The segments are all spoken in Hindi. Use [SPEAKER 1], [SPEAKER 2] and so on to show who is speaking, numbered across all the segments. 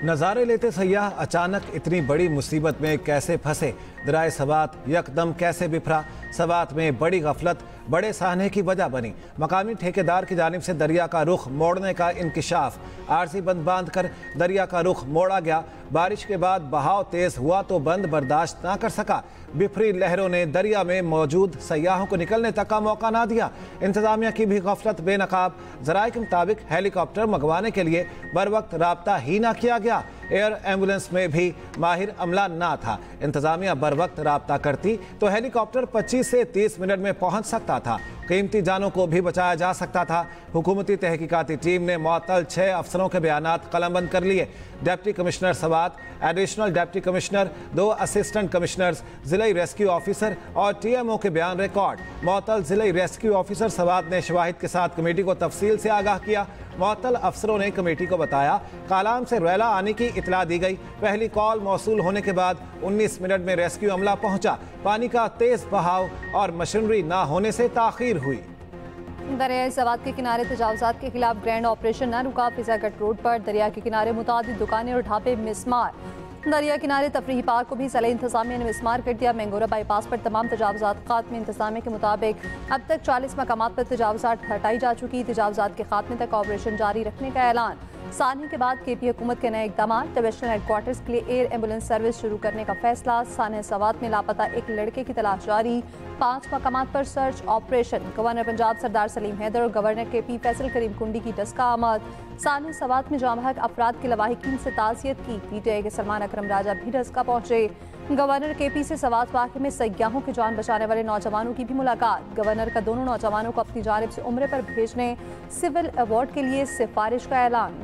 [SPEAKER 1] नज़ारे लेते सयाह अचानक इतनी बड़ी मुसीबत में कैसे फंसे, दरिया सवात यकदम कैसे बिफरा। सवात में बड़ी गफलत बड़े साहने की वजह बनी। मकामी ठेकेदार की जानिब से दरिया का रुख मोड़ने का इंकिशाफ, आरसी बंद बांध कर दरिया का रुख मोड़ा गया। बारिश के बाद बहाव तेज हुआ तो बंद बर्दाश्त ना कर सका। बिफरी लहरों ने दरिया में मौजूद सयाहों को निकलने तक का मौका ना दिया। इंतजामिया की भी गफलत बेनकाब। जराये के मुताबिक हेलीकॉप्टर मंगवाने के लिए बर वक्त राब्ता ही ना किया गया। एयर एम्बुलेंस में भी माहिर अमला ना था। इंतजामिया बर वक्त राब्ता करती तो हेलीकॉप्टर 25 से 30 मिनट में पहुंच सकता था। कीमती जानों को भी बचाया जा सकता था। हुकूमती तहकीकाती टीम ने मुअत्तल 6 अफसरों के बयानात कलमबंद कर लिए। Deputy commissioner Swat, additional deputy commissioner, 2 assistant commissioners, जिले रेस्क्यू ऑफिसर और TMO के बयान रिकॉर्ड। मुअत्तल जिले रेस्क्यू ऑफिसर सवात ने शवाहिद के साथ कमेटी को तफसील से आगाह किया। मुअत्तल अफसरों ने कमेटी को बताया कालाम से रेला आने की इतला दी गई। पहली कॉल मौसूल होने के बाद 19 मिनट में रेस्क्यू अमला पहुंचा। पानी का तेज बहाव और मशीनरी ना होने से ताखीर हुई।
[SPEAKER 2] दरिया सवात के किनारे तजावुजात के खिलाफ ग्रैंड ऑपरेशन न रुका। फिजागढ़ रोड पर दरिया के किनारे मुतादिद दुकानें और ढाबे मिसमार। दरिया किनारे तफरीही पार्क को भी ज़िला इंतजामिया ने मिसमार कर दिया। मैंगोरा बाईपास पर तमाम तजावुजात खात्मे। इंतजामिया के मुताबिक अब तक 40 मकामात पर तजावुजात हटाई जा चुकी। तजावुजात के खात्मे तक ऑपरेशन जारी रखने का ऐलान। सानहे के बाद KP हुकूमत के नए इकदाम। डिविजनल हेडक्वार्टर्स के लिए एयर एम्बुलेंस सर्विस शुरू करने का फैसला। सानहे सवात में लापता एक लड़के की तलाश जारी। 5 मकामात पर सर्च ऑपरेशन। गवर्नर पंजाब सरदार सलीम हैदर और गवर्नर KP फैसल करीम कुंडी की डस्का आमद। सानहे सवात में जामहक अफराद के लवाहिकीन से ताज़ियत की। PTI के सलमान अकरम राजा भी डस्का पहुंचे। गवर्नर KP से सवात वाक़े में सयाहों की जान बचाने वाले नौजवानों की भी मुलाकात। गवर्नर का दोनों नौजवानों को अपनी जानिब से उम्रे पर भेजने सिविल अवार्ड के लिए सिफारिश का ऐलान।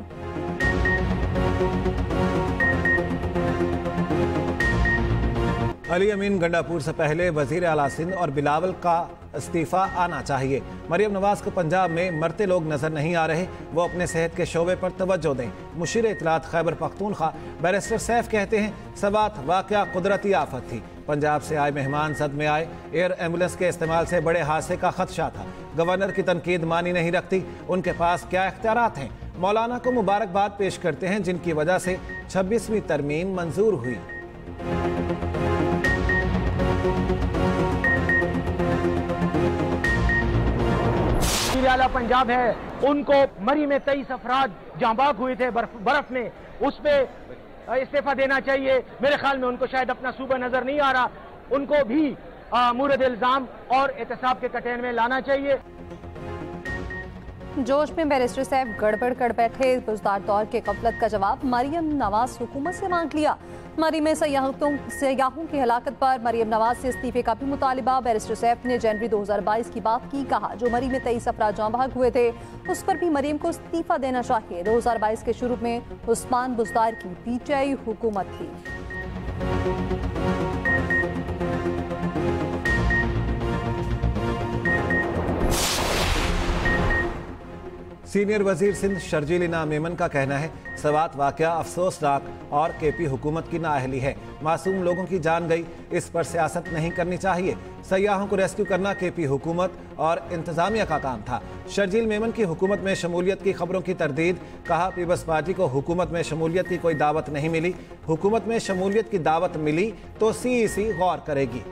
[SPEAKER 1] अली अमीन गंडापुर से पहले वजीर आला सिंध और बिलावल का इस्तीफा आना चाहिए। मरियम नवाज को पंजाब में मरते लोग नजर नहीं आ रहे, वो अपने सेहत के शोबे पर तवज्जो दें। मुशीर इतलात खैबर पख्तूनख्वा बैरिस्टर सैफ कहते हैं सवात वाकया कुदरती आफत थी। पंजाब से आए मेहमान सद में आए। एयर एम्बुलेंस के इस्तेमाल से बड़े हादसे का खदशा था। गवर्नर की तनकीद मानी नहीं रखती। उनके पास क्या इख्तियारात हैं। मौलाना को मुबारकबाद पेश करते हैं जिनकी वजह से 26वीं तरमीम मंजूर हुई।
[SPEAKER 3] आला पंजाब है, उनको मरी में 23 अफराद जांबाग हुए थे बर्फ में, उस पे इस्तीफा देना चाहिए। मेरे ख्याल में उनको शायद अपना सूबा नजर नहीं आ रहा, उनको भी मुरद इल्जाम और एहतसाब के कटेन में लाना चाहिए।
[SPEAKER 2] जोश में बैरिस्टर साहब गड़बड़ कर बैठे। बुजदार दौर के गफलत का जवाब मरियम नवाज हुकूमत से मांग लिया। मरी में सयाहों की हलाकत पर मरियम नवाज से इस्तीफे का भी मुतालिबा। बैरिस्टर सैफ ने जनवरी 2022 की बात की। कहा जो मरी में 23 अफराद जाँ बहक हुए थे उस पर भी मरियम को इस्तीफा देना चाहिए। 2022 के शुरू में उस्मान बुजदार की PTI हुकूमत थी।
[SPEAKER 1] सीनियर वजीर सिंध शर्जील इनाम मेमन का कहना है सवात वाकया अफसोसनाक और KP हुकूमत की नाअहली है। मासूम लोगों की जान गई, इस पर सियासत नहीं करनी चाहिए। सयाहों को रेस्क्यू करना KP हुकूमत और इंतजामिया का काम था। शर्जील मेमन की हुकूमत में शमूलियत की खबरों की तरदीद। कहा पीपल्स पार्टी को हुकूमत में शमूलियत की कोई दावत नहीं मिली। हुकूमत में शमूलियत की दावत मिली तो CEC गौर करेगी।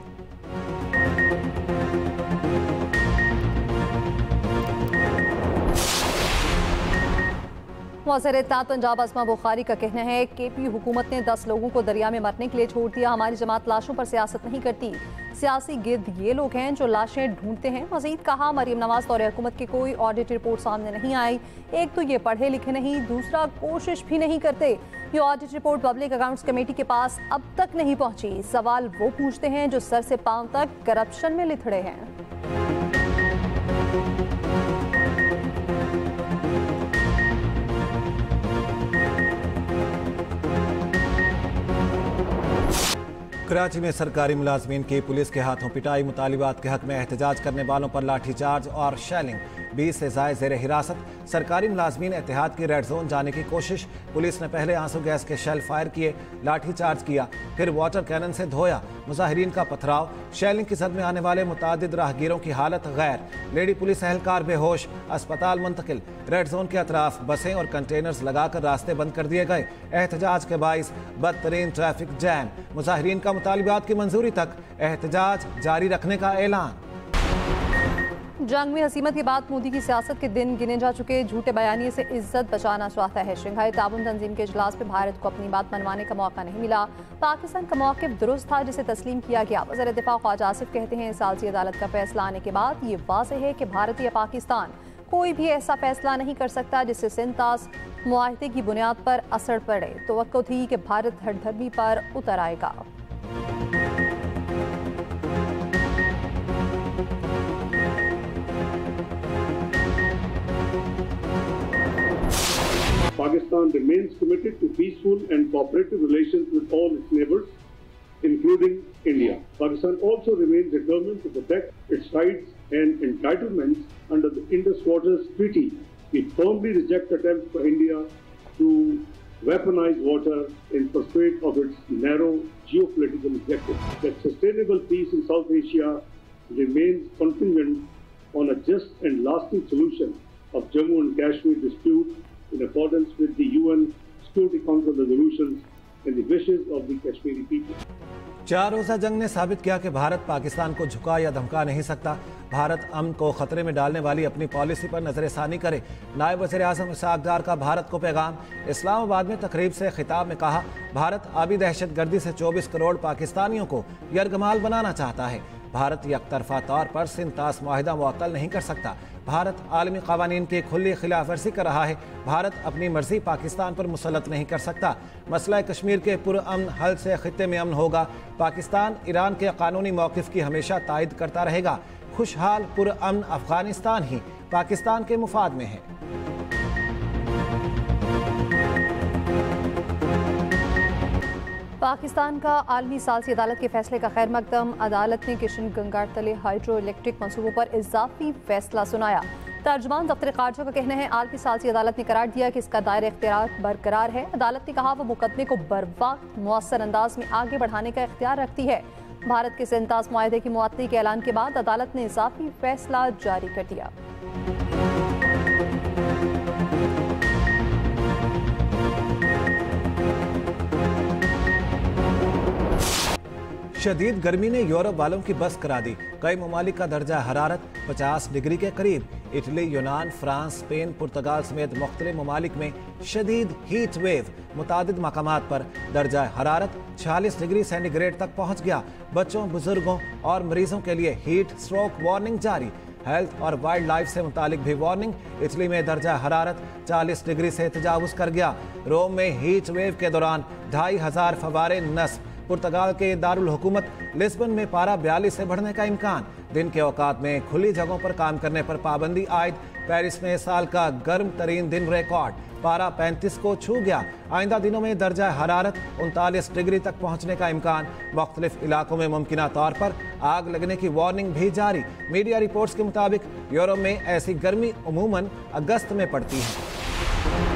[SPEAKER 2] वज़ीर इत्तेहाद पंजाब अस्मा बुखारी का कहना है KP हुकूमत ने 10 लोगों को दरिया में मरने के लिए छोड़ दिया। हमारी जमात लाशों पर सियासत नहीं करती। सियासी गिर्द ये लोग हैं जो लाशें ढूंढते हैं। मजीद कहा मरियम नवाज दौरे हुकूमत की कोई ऑडिट रिपोर्ट सामने नहीं आई। एक तो ये पढ़े लिखे नहीं, दूसरा कोशिश भी नहीं करते। ये audit report public accounts committee के पास अब तक नहीं पहुंची। सवाल वो पूछते हैं जो सर से पांव तक करप्शन में लिथड़े हैं।
[SPEAKER 1] कराची में सरकारी मुलाजमीन की पुलिस के हाथों पिटाई। मुतालिबात के हक में एहतजाज करने वालों पर लाठीचार्ज और शैलिंग। 20 से ज़ायद ज़ेर हिरासत। सरकारी मुलाजमीन एतिहाद की रेड जोन जाने की कोशिश। पुलिस ने पहले आंसू गैस के शेल फायर किए, लाठी चार्ज किया, फिर वाटर कैनन से धोया। मुजाहिरीन का पथराव। शेलिंग की जद में आने वाले मुतादिद राहगीरों की हालत गैर। लेडी पुलिस एहलकार बेहोश, अस्पताल मुंतकिल। रेड जोन के अतराफ बसें और कंटेनर्स लगाकर रास्ते बंद कर दिए गए। एहतजाज के बाइस बदतरीन ट्रैफिक जैम। मुजाहिरीन का मुतालिबात की मंजूरी तक एहतजाज जारी रखने का ऐलान।
[SPEAKER 2] जंग में हसीमत के बाद मोदी की सियासत के दिन गिने जा चुके। झूठे बयानिए से इज्जत बचाना चाहता है। शंघाई ताउन तंजीम के इजलास में भारत को अपनी बात मनवाने का मौका नहीं मिला। पाकिस्तान का मौक़िफ़ दुरुस्त था जिसे तस्लीम किया गया। वज़ीर दिफ़ा ख्वाजा आसिफ कहते हैं सालसी अदालत का फैसला आने के बाद ये वाज़ेह है कि भारत या पाकिस्तान कोई भी ऐसा फैसला नहीं कर सकता जिससे सिंतास मुआहदे की बुनियाद पर असर पड़े। तवक्को थी कि भारत हठधर्मी पर उतर आएगा।
[SPEAKER 4] Pakistan remains committed to peaceful and cooperative relations with all its neighbors, including India. Pakistan also remains determined to protect its rights and entitlements under the Indus Waters Treaty. We firmly reject attempts for India to weaponize water in pursuit of its narrow geopolitical objectives. That sustainable peace in South Asia remains contingent on a just and lasting solution of Jammu and Kashmir dispute in accordance with the UN Security Council resolutions and the wishes of the Kashmiri people.
[SPEAKER 1] 4 रोज़ा जंग ने साबित किया कि भारत पाकिस्तान को झुका या धमका नहीं सकता। भारत अमन को खतरे में डालने वाली अपनी पॉलिसी पर नजरसानी करे। नायब वज़ीर आज़म इसहाक़ डार का भारत को पैगाम। इस्लामाबाद में तकरीब से खिताब में कहा, भारत आबी दहशतगर्दी से 24 करोड़ पाकिस्तानियों को यरगमाल बनाना चाहता है। भारत यकतरफा तौर पर सिंतास मुआहिदा मुअत्तल नहीं कर सकता। भारत आलमी क़वानीन की खुली खिलाफ वर्जी कर रहा है। भारत अपनी मर्जी पाकिस्तान पर मुसल्लत नहीं कर सकता। मसला कश्मीर के पुरअमन हल से खित्ते में अमन होगा। पाकिस्तान ईरान के कानूनी मौक़िफ़ की हमेशा तायद करता रहेगा। खुशहाल पुरअमन अफगानिस्तान ही पाकिस्तान के मुफाद में है।
[SPEAKER 2] पाकिस्तान का आलमी सालसी अदालत के फैसले का खैर मकदम। अदालत ने किशन गंगा तले हाइड्रो इलेक्ट्रिक मंसूबों पर इजाफी फैसला सुनाया। तर्जुमान दफ्तर खारजा का कहना है आलमी सालसी अदालत ने करार दिया कि इसका दायरा इख्तियार बरकरार है। अदालत ने कहा वो मुकदमे को बरवक्त मुअस्सर अंदाज में आगे बढ़ाने का इख्तियार रखती है। भारत के सिंतास मुआहदे की मुअत्तली के ऐलान के बाद अदालत ने इजाफी फैसला जारी कर दिया।
[SPEAKER 1] शदीद गर्मी ने यूरोप वालों की बस करा दी। कई ममालिक का दर्जा हरारत 50 डिग्री के करीब। इटली, यूनान, फ्रांस, स्पेन, पुर्तगाल समेत मुख्तलिफ ममालिक में शदीद हीट वेव। मुतादिद मकामात पर दर्जा हरारत 46 डिग्री सेंटीग्रेड तक पहुंच गया। बच्चों, बुजुर्गों और मरीजों के लिए हीट स्ट्रोक वार्निंग जारी। हेल्थ और वाइल्ड लाइफ से मुतालिक भी वार्निंग। इटली में दर्जा हरारत 40 डिग्री से तजावुज कर गया। रोम में हीट वेव के दौरान 2500 फवारे नस्ब। पुर्तगाल के दारुल हुकूमत लिस्बन में पारा 42 से बढ़ने का इम्कान। दिन के औकात में खुली जगहों पर काम करने पर पाबंदी आयद। पेरिस में साल का गर्म तरीन दिन रिकॉर्ड, पारा 35 को छू गया। आइंदा दिनों में दर्जा हरारत 39 डिग्री तक पहुंचने का इम्कान। मुख्तलिफ इलाकों में मुमकिना तौर पर आग लगने की वार्निंग भी जारी। मीडिया रिपोर्ट्स के मुताबिक यूरोप में ऐसी गर्मी अमूमन अगस्त में पड़ती है।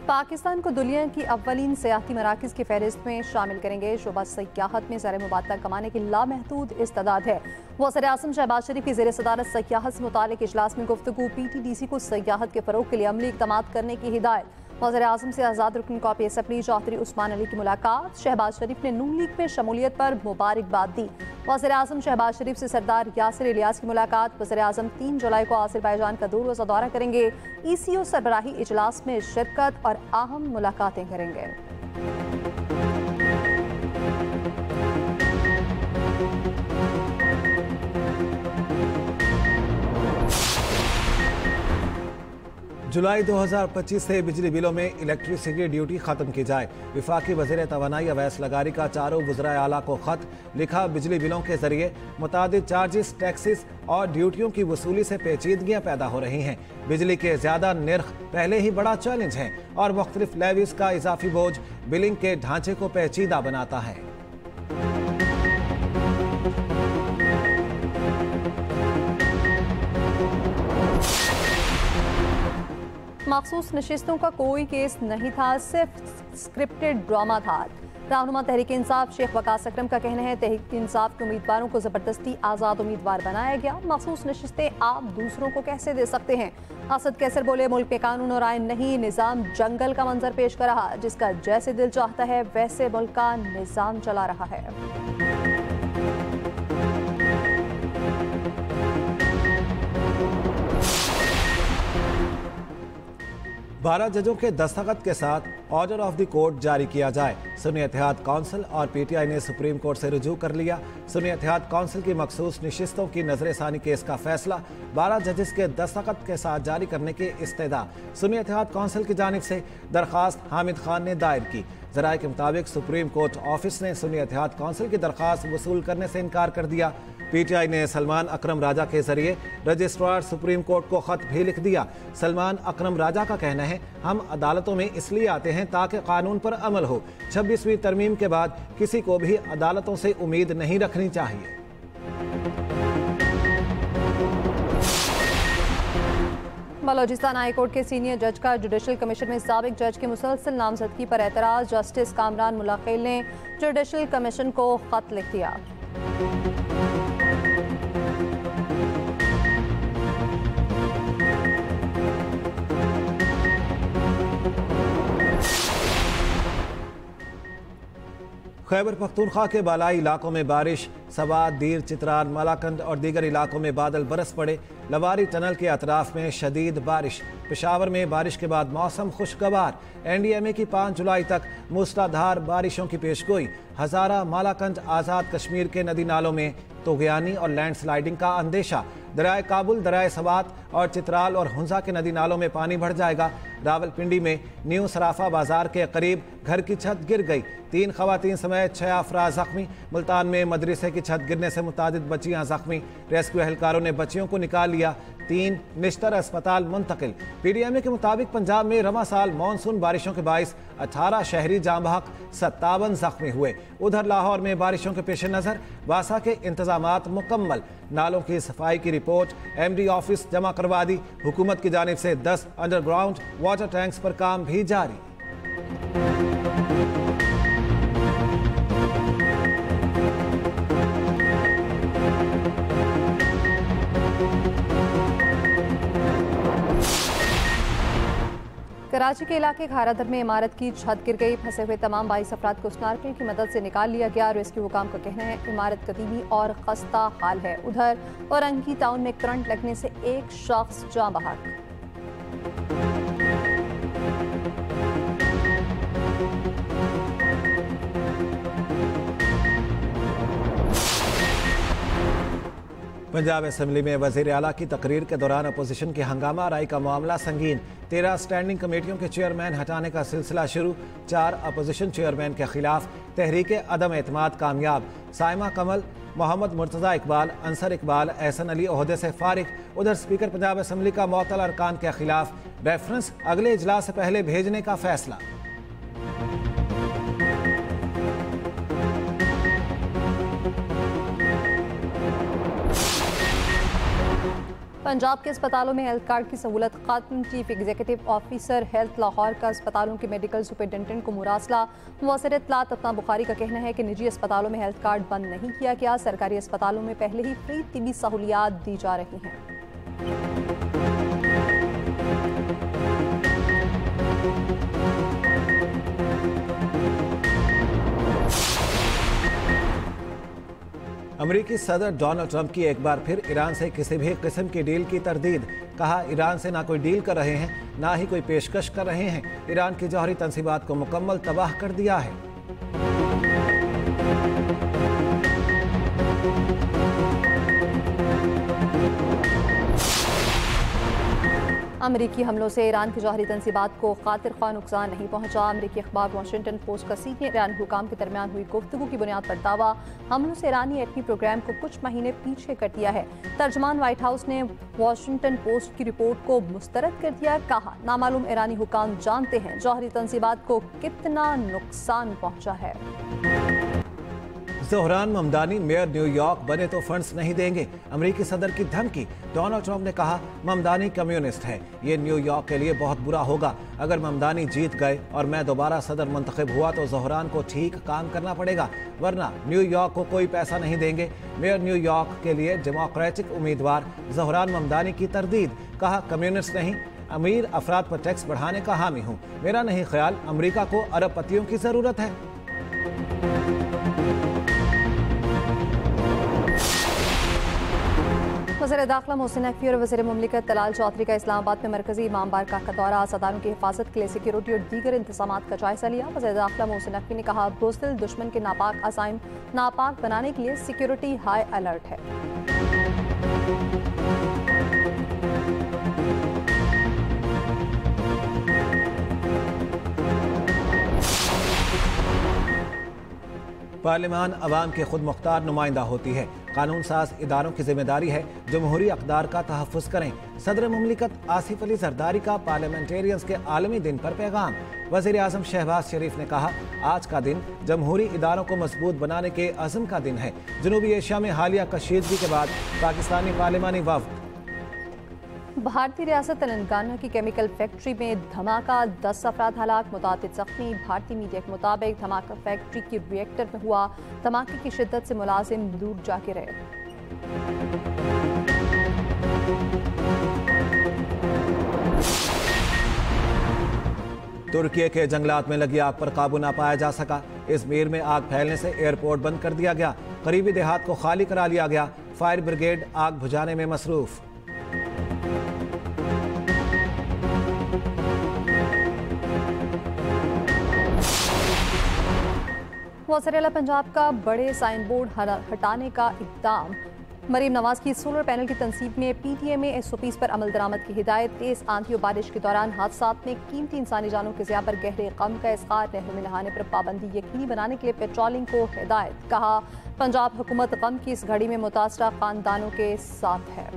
[SPEAKER 2] पाकिस्तान को दुनिया की अव्वलीन सियाहती मराकज़ की फहरिस्त में शामिल करेंगे। शोबा सियाहत में ज़र मुबादला कमाने की लामहदूद इस्तेदाद है। वज़ीर आज़म शहबाज शरीफ की ज़ेर सदारत सियाहत से मुतालिक इजलास में गुफ्तगू। PTDC को सियाहत के फ़रोग़ के लिए अमली इक़दाम करने की हिदायत। वज़ीर आज़म से आज़ाद रुकन कॉपी असम्बली चौधरी उस्मान अली की मुलाकात। शहबाज शरीफ ने नून लीग में शमूलियत पर मुबारकबाद दी। वज़ीर आज़म शहबाज शरीफ से सरदार यासिर इलियास की मुलाकात। वज़ीर आज़म 3 जुलाई को आज़रबाईजान का 2 रोज़ा दौरा करेंगे। ECO सरबराही इजलास में शिरकत और अहम मुलाकातें करेंगे।
[SPEAKER 1] जुलाई 2025 से बिजली बिलों में इलेक्ट्रिसिटी ड्यूटी खत्म की जाए। विफाकी वज़ीर तवानाई अवैस लगारी का चारों वज़राए आला को खत लिखा। बिजली बिलों के जरिए मुतादिद चार्जेस, टैक्सेस और ड्यूटियों की वसूली से पेचीदगियाँ पैदा हो रही हैं। बिजली के ज़्यादा निर्ख पहले ही बड़ा चैलेंज है और मुख्तलिफ लेवीज का इजाफी बोझ बिलिंग के ढांचे को पेचीदा बनाता है।
[SPEAKER 2] मखसूस नशिस्तों का कोई केस नहीं था, सिर्फ स्क्रिप्टेड ड्रामा था। रहनुमा तहरीक इंसाफ शेख वकास अकरम का कहना है तहरीक इंसाफ के उम्मीदवारों को जबरदस्ती आज़ाद उम्मीदवार बनाया गया। मखसूस नशिस्तें आप दूसरों को कैसे दे सकते हैं? असद कैसर बोले मुल्क में कानून और आइन नहीं, निज़ाम जंगल का मंजर पेश कर रहा, जिसका जैसे दिल चाहता है वैसे मुल्क का निज़ाम चला रहा है।
[SPEAKER 1] 12 जजों के दस्तखत के साथ ऑर्डर ऑफ द कोर्ट जारी किया जाए। सुन्नी इत्तेहाद काउंसिल और पीटीआई ने सुप्रीम कोर्ट से रुजू कर लिया। सुन्नी इत्तेहाद काउंसिल की मखसूस नशिस्तों की नजरसानी केस का फैसला 12 जजेस के दस्तखत के साथ जारी करने की इस्तदा सुन्नी इत्तेहाद काउंसिल की जानिब से दरख्वास्त हामिद खान ने दायर की। जराये के मुताबिक सुप्रीम कोर्ट ऑफिस ने सुन्नी इत्तेहाद काउंसिल की दरख्वास्त वसूल करने से इनकार कर दिया। पीटीआई ने सलमान अकरम राजा के जरिए रजिस्ट्रार सुप्रीम कोर्ट को खत भी लिख दिया। सलमान अकरम राजा का कहना है हम अदालतों में इसलिए आते हैं ताकि कानून पर अमल हो। 26वीं तरमीम के बाद किसी को भी अदालतों से उम्मीद नहीं रखनी चाहिए।
[SPEAKER 2] बलोचिस्तान हाई कोर्ट के सीनियर जज का जुडिशल कमीशन में साबिक जज की मुसलसल नामजदगी पर एतराज। जस्टिस कामरान मुलाकिल ने जुडिशल कमीशन को खत लिख दिया।
[SPEAKER 1] खैबर पख्तूनख्वा के बालाई इलाकों में बारिश, सवात, दीर, चित्राल, मलाकंद और दीगर इलाकों में बादल बरस पड़े। लवारी टनल के अतराफ में शदीद बारिश। पेशावर में बारिश के बाद मौसम खुशगवार। एनडीएमए की 5 जुलाई तक मूसलाधार बारिशों की पेशगोई। हजारा, मालाकंद, आज़ाद कश्मीर के नदी नालों में तोगयानी और लैंडस्लाइडिंग का अंदेशा। दरियाए काबुल, दरियाए सवात और चित्राल और हुंजा के नदी नालों में पानी बढ़ जाएगा। रावलपिंडी में न्यू सराफा बाजार के करीब घर की छत गिर गई। 3 खवातीन समेत 6 अफराद जख्मी। मुल्तान में मदरसे की छत गिरने से मुतादिद बच्चियां जख्मी। रेस्क्यू एहलकारों ने बच्चियों को निकाल लिया। 3 निश्तर अस्पताल मुंतकिल। पीडीएमए के मुताबिक पंजाब में रवा साल मानसून बारिशों के बाइस 18 शहरी जाम बहक, 57 जख्मी हुए। उधर लाहौर में बारिशों के पेश नज़र वासा के इंतजामात मुकम्मल। नालों की सफाई की रिपोर्ट एमडी ऑफिस जमा करवा दी। हुकूमत की जानिब से 10 अंडरग्राउंड वाटर टैंक्स पर काम भी जारी।
[SPEAKER 2] कराची के इलाके खारादर में इमारत की छत गिर गई। फंसे हुए तमाम 22 अफराद को स्नार्कलिंग की मदद से निकाल लिया गया। रेस्क्यू हुकाम का कहना है इमारत कदीमी और खस्ता हाल है। उधर औरंगी टाउन में करंट लगने से एक शख्स जाँ बहक।
[SPEAKER 1] पंजाब असेंबली में वज़ीर आला की तकरीर के दौरान अपोजिशन की हंगामा आराई का मामला संगीन। 13 स्टैंडिंग कमेटियों के चेयरमैन हटाने का सिलसिला शुरू। 4 अपोजिशन चेयरमैन के खिलाफ तहरीक अदम एतमाद कामयाब। साइमा कमल, मोहम्मद मुर्तज़ा इकबाल, अंसर इकबाल, एहसन अली ओहदे से फारिग। उधर स्पीकर पंजाब असेंबली का मुअत्तल अरकान के खिलाफ रेफरेंस अगले इजलास से पहले भेजने का फैसला।
[SPEAKER 2] पंजाब के अस्पतालों में हेल्थ कार्ड की सहूलत खत्म। Chief executive officer health Lahore का अस्पतालों के मेडिकल सुपरिटेंडेंट को मुरासला। मुवस्सिर इत्तलात अतना बुखारी का कहना है कि निजी अस्पतालों में हेल्थ कार्ड बंद नहीं किया गया। सरकारी अस्पतालों में पहले ही फ्री तिबी सहूलियात दी जा रही हैं।
[SPEAKER 1] अमेरिकी सदर डोनाल्ड ट्रंप की एक बार फिर ईरान से किसी भी किस्म की डील की तरदीद। कहा ईरान से ना कोई डील कर रहे हैं ना ही कोई पेशकश कर रहे हैं। ईरान की जौहरी तंसीबात को मुकम्मल तबाह कर दिया है।
[SPEAKER 2] अमेरिकी हमलों से ईरान की जौहरी तंसीबात को खातिर ख्वाह नुकसान नहीं पहुंचा। अमेरिकी अखबार वाशिंगटन पोस्ट का सीनियर ईरानी हुकाम के दरमियान हुई गुफ्तगू की बुनियाद पर दावा हमलों से ईरानी एटमी प्रोग्राम को कुछ महीने पीछे कर दिया है। तर्जमान व्हाइट हाउस ने वाशिंगटन पोस्ट की रिपोर्ट को मुस्तरद कर दिया। कहा नामालूम ईरानी हुकाम जानते हैं जौहरी तंसीबात को कितना नुकसान पहुंचा है।
[SPEAKER 1] ज़ोहरान ममदानी मेयर न्यूयॉर्क बने तो फंड्स नहीं देंगे, अमेरिकी सदर की धमकी। डोनाल्ड ट्रंप ने कहा ममदानी कम्युनिस्ट है, ये न्यूयॉर्क के लिए बहुत बुरा होगा। अगर ममदानी जीत गए और मैं दोबारा सदर मुंतखब हुआ तो ज़ोहरान को ठीक काम करना पड़ेगा, वरना न्यूयॉर्क को कोई पैसा नहीं देंगे। मेयर न्यूयॉर्क के लिए डेमोक्रेटिक उम्मीदवार ज़ोहरान ममदानी की तरदीद। कहा कम्युनिस्ट नहीं, अमीर अफराद पर टैक्स बढ़ाने का हामी हूँ। मेरा नहीं ख्याल अमेरिका को अरबपतियों की जरूरत है।
[SPEAKER 2] वज़ीर दाखिला मोहसिन नकवी और वज़ीर मुमलिकत तलाल चौधरी का इस्लामाबाद में मरकजी इमाम बारगाह का दौरा, सदारों की हिफाजत के लिए सिक्योरिटी और दीगर इंतजामात का जायजा लिया। वज़ीर दाखिला मोहसिन नकवी ने कहा बुज़दिल दुश्मन के नापाक अज़ाइम नापाक बनाने के लिए सिक्योरिटी हाई अलर्ट है।
[SPEAKER 1] पार्लियामान अवाम के खुद मुख्तार नुमाइंदा होती है। कानून साज इदारों की जिम्मेदारी है जमहूरी अक़दार का तहफ़्फ़ुज़ करें। सदर मुमलिकत आसिफ अली ज़रदारी का पार्लियामेंटेरियंस के आलमी दिन पर पैगाम। वज़ीर आज़म शहबाज शरीफ ने कहा आज का दिन जमहूरी इदारों को मजबूत बनाने के अज़्म का दिन है। जनूबी एशिया में हालिया कशीदगी के बाद पाकिस्तानी पार्लियामानी वफ़द।
[SPEAKER 2] भारतीय रियासत तेलंगाना की केमिकल फैक्ट्री में धमाका, 10 अफराद हलाक, मुतादिद जख्मी। भारतीय मीडिया के मुताबिक धमाका फैक्ट्री के रिएक्टर में हुआ। धमाके की शिद्दत से मुलाजिम दूर जाके रहे।
[SPEAKER 1] तुर्की के जंगलात में लगी आग पर काबू ना पाया जा सका। इज़मीर में आग फैलने से एयरपोर्ट बंद कर दिया गया। करीबी देहात को खाली करा लिया गया। फायर ब्रिगेड आग बुझाने में मसरूफ।
[SPEAKER 2] वज़ीर आला पंजाब का बड़े साइन बोर्ड हटाने का इक़दाम। मरीम नवाज की सोलर पैनल की तनसीब में PTA में SOPs पर अमल दरामद की हिदायत। तेज आंधी और बारिश के दौरान हादसात में कीमती इंसानी जानों के ज़िया पर गहरे गम का इज़हार। नहरों में नहाने पर पाबंदी यकीनी बनाने के लिए पेट्रोलिंग को हिदायत। कहा पंजाब हुकूमत गम की इस घड़ी में मुतासरा खानदानों के साथ है।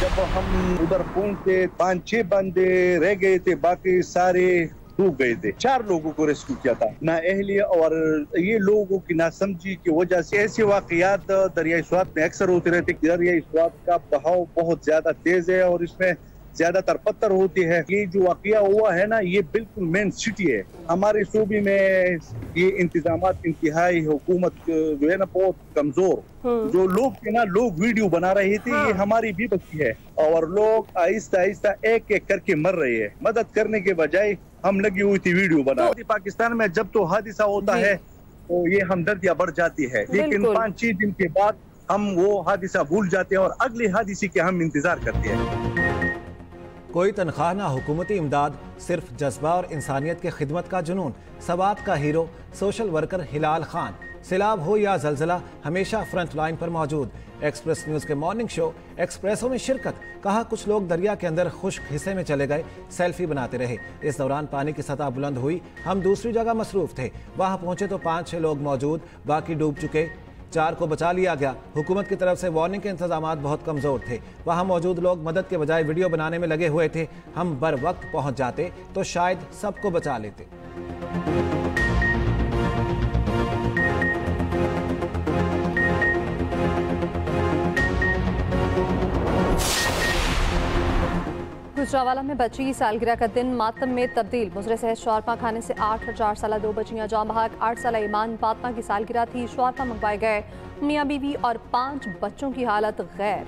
[SPEAKER 5] जब हम उधर पहुंचे 5-6 बंदे रह गए थे, बाकी सारे डूब गए थे। 4 लोगों को रेस्क्यू किया था। ना अहलिया और ये लोगों की नासमझी की वजह से ऐसे वाकयात दरियाई स्वात में अक्सर होते रहते। दरियाई स्वात का बहाव बहुत ज्यादा तेज है और इसमें ज्यादातर पत्थर होती है। ये जो वाकया हुआ है ना, ये बिल्कुल मेन सिटी है। हमारे सूबे में ये इंतजामात इंतहाई, हुकूमत जो है ना बहुत कमजोर। जो लोग थे ना, लोग वीडियो बना रहे थे। ये हमारी भी बच्ची है और लोग आहिस्ता आहिस्ता एक एक करके मर रहे हैं। मदद करने के बजाय हम लगी हुई थी वीडियो बना। पाकिस्तान में जब तो हादिसा होता है तो ये हमदर्दियां बढ़ जाती है, लेकिन 5-6 दिन के बाद हम वो हादिसा भूल जाते हैं और अगले हादिसे के हम इंतजार करते हैं।
[SPEAKER 1] कोई तनख्वाह ना हुकूमती इमदाद, सिर्फ जज्बा और इंसानियत की खिदमत का जुनून। सवात का हीरो सोशल वर्कर हिलाल खान, सैलाब हो या जलजला हमेशा फ्रंट लाइन पर मौजूद। एक्सप्रेस न्यूज़ के मॉर्निंग शो एक्सप्रेसो में शिरकत। कहा कुछ लोग दरिया के अंदर खुश्क हिस्से में चले गए, सेल्फी बनाते रहे। इस दौरान पानी की सतह बुलंद हुई, हम दूसरी जगह मसरूफ थे। वहां पहुंचे तो 5-6 लोग मौजूद, बाकी डूब चुके। 4 को बचा लिया गया। हुकूमत की तरफ से वार्निंग के इंतजामात बहुत कमज़ोर थे। वहाँ मौजूद लोग मदद के बजाय वीडियो बनाने में लगे हुए थे। हम बर वक्त पहुँच जाते तो शायद सबको बचा लेते।
[SPEAKER 2] गुजरावाला में बच्ची की सालगिरह का दिन मातम में तब्दील। मुजरे से शौरमा खाने से 8 और 4 साल 2 बच्चियां जाम बहक। 8 साल ईमान फातिमा की सालगिरह थी। शौरमा मंगवाए गए। मियाँ बीवी और 5 बच्चों की हालत गैर।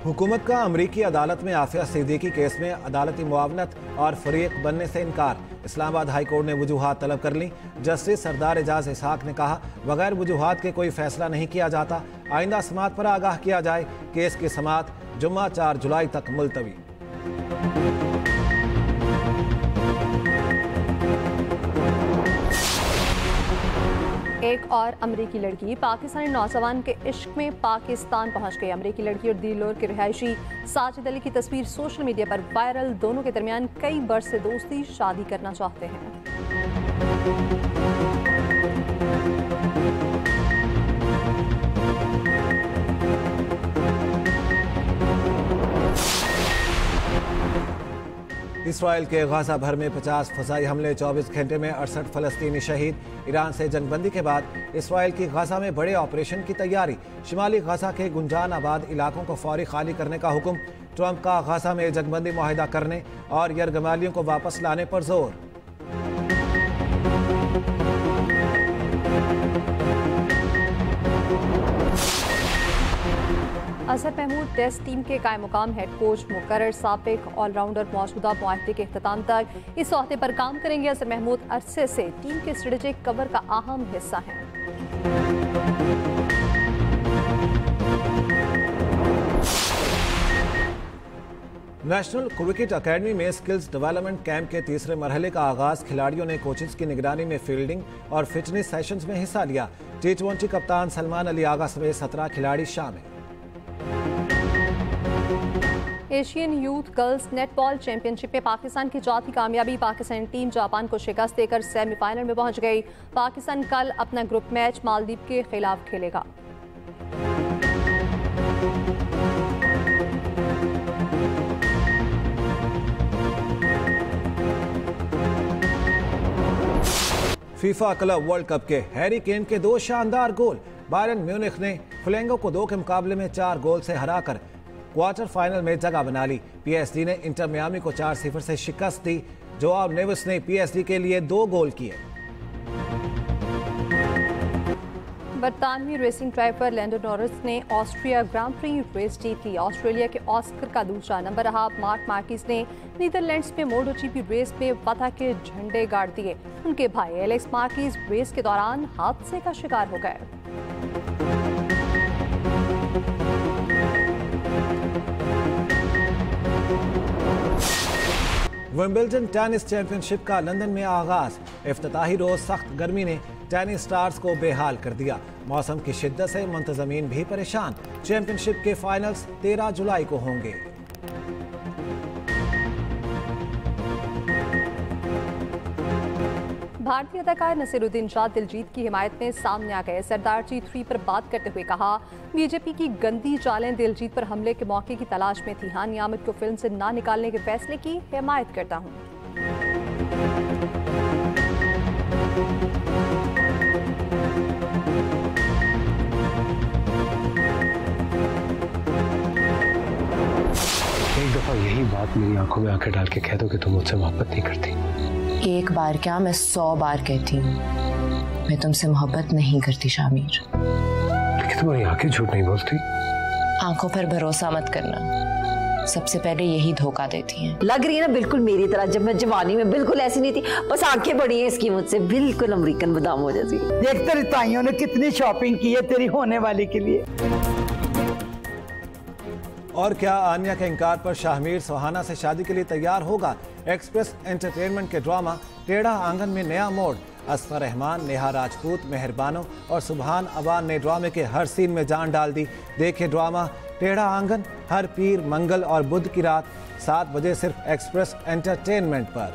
[SPEAKER 1] हुकूमत का अमरीकी अदालत में आफिया सिद्दीकी केस में अदालती मुआवनत और फरीक बनने से इनकार। इस्लामाबाद हाई कोर्ट ने वजूहात तलब कर ली। जस्टिस सरदार एजाज इसहाक ने कहा बगैर वजूहात के कोई फैसला नहीं किया जाता। आइंदा समात पर आगाह किया जाए। केस की समात जुम्मा 4 जुलाई तक मुलतवी।
[SPEAKER 2] एक और अमरीकी लड़की पाकिस्तानी नौजवान के इश्क में पाकिस्तान पहुंच गई। अमरीकी लड़की और दिलोर के रिहायशी साजिद अली की तस्वीर सोशल मीडिया पर वायरल। दोनों के दरमियान कई बरस से दोस्ती, शादी करना चाहते हैं।
[SPEAKER 1] इसराइल के गाजा भर में 50 फ़ज़ाई हमले, 24 घंटे में 68 फ़लस्तीनी शहीद। ईरान से जंगबंदी के बाद इसराइल की गाजा में बड़े ऑपरेशन की तैयारी। शिमाली गाजा के गुंजान आबाद इलाकों को फौरी खाली करने का हुक्म। ट्रंप का गाजा में जंगबंदी मुआहिदा करने और यरगमालियों को वापस लाने पर जोर।
[SPEAKER 2] अजहर महमूद टेस्ट टीम के कायम मुकाम हेड कोच मुकर्रर, साबिक ऑलराउंडर मौजूदा मुआहदे के अख्ताम तक इस ओहदे पर काम करेंगे। अजहर महमूद अरसे से टीम के स्ट्रेटेजिक कवर का अहम हिस्सा हैं।
[SPEAKER 1] नेशनल क्रिकेट अकेडमी में स्किल्स डेवलपमेंट कैंप के तीसरे मरहले का आगाज। खिलाड़ियों ने कोचेस की निगरानी में फील्डिंग और फिटनेस सेशंस में हिस्सा लिया। T20 कप्तान सलमान अली आगा समेत 17 खिलाड़ी शामिल।
[SPEAKER 2] Asian youth girls netball championship में पाकिस्तान की चौथी कामयाबी। पाकिस्तानी टीम जापान को शिकस्त देकर सेमीफाइनल में पहुंच गई। पाकिस्तान कल अपना ग्रुप मैच मालदीव के खिलाफ खेलेगा।
[SPEAKER 1] फीफा क्लब वर्ल्ड कप के हैरी केन के 2 शानदार गोल। बायरन म्यूनिख ने फ्लेंगो को 2 के मुकाबले में 4 गोल से हराकर क्वार्टर फाइनल में जगह बना ली। पीएसडी ने इंटर मियामी को 4-0 से शिकस्त दी। जोआव नेविस ने पीएसडी के लिए 2 गोल किए।
[SPEAKER 2] बरतानवी रेसिंग ड्राइवर लैंडो नॉरिस ने ऑस्ट्रिया ग्रां प्री रेस जीत ली। ऑस्ट्रेलिया के ऑस्कर का दूसरा नंबर रहा। मार्क मार्किस ने नीदरलैंड्स में मोटोजीपी रेस में फतह के झंडे गाड़ दिए। उनके भाई एलेक्स मार्किस रेस के दौरान हादसे का शिकार हो गए।
[SPEAKER 1] विंबलडन टेनिस चैंपियनशिप का लंदन में आगाज। इफ्तिताही रोज सख्त गर्मी ने टेनिस स्टार्स को बेहाल कर दिया। मौसम की शिद्दत से मुंतजमीन भी परेशान। चैंपियनशिप के फाइनल्स 13 जुलाई को होंगे।
[SPEAKER 2] भारतीय अदाकार नसीरुद्दीन शाह दिलजीत की हिमायत में सामने आ गए। सरदार जी 3 पर बात करते हुए कहा, बीजेपी की गंदी चालें दिलजीत पर हमले के मौके की तलाश में थी। हानी आमिर को फिल्म से ना निकालने के फैसले की हिमायत करता हूँ।
[SPEAKER 6] एक दफा यही बात मेरी आंखों में आंखें डाल के कह दो कि तुम मुझसे मोहब्बत नहीं करती।
[SPEAKER 7] एक बार क्या, मैं 100 बार कहती हूँ मैं तुमसे मोहब्बत नहीं करती शामिर।
[SPEAKER 6] लेकिन तुम्हारी आंखें झूठ नहीं बोलती।
[SPEAKER 7] आंखों पर भरोसा मत करना, सबसे पहले यही धोखा देती हैं।
[SPEAKER 8] लग रही है ना बिल्कुल मेरी तरह। जब मैं जवानी में बिल्कुल ऐसी नहीं थी, बस आंखें बड़ी हैं इसकी मुझसे, बिल्कुल अमेरिकन बादाम हो जैसी।
[SPEAKER 9] देख तेरी ताइयों ने कितनी शॉपिंग की है तेरी होने वाली के लिए।
[SPEAKER 1] और क्या आन्या के इनकार पर शाहमीर सुहाना से शादी के लिए तैयार होगा? एक्सप्रेस एंटरटेनमेंट के ड्रामा टेढ़ा आंगन में नया मोड़। असफर रहमान, नेहा राजपूत, मेहरबानो और सुबहान अबान ने ड्रामे के हर सीन में जान डाल दी। देखिए ड्रामा टेढ़ा आंगन हर पीर, मंगल और बुध की रात 7 बजे सिर्फ एक्सप्रेस एंटरटेनमेंट पर।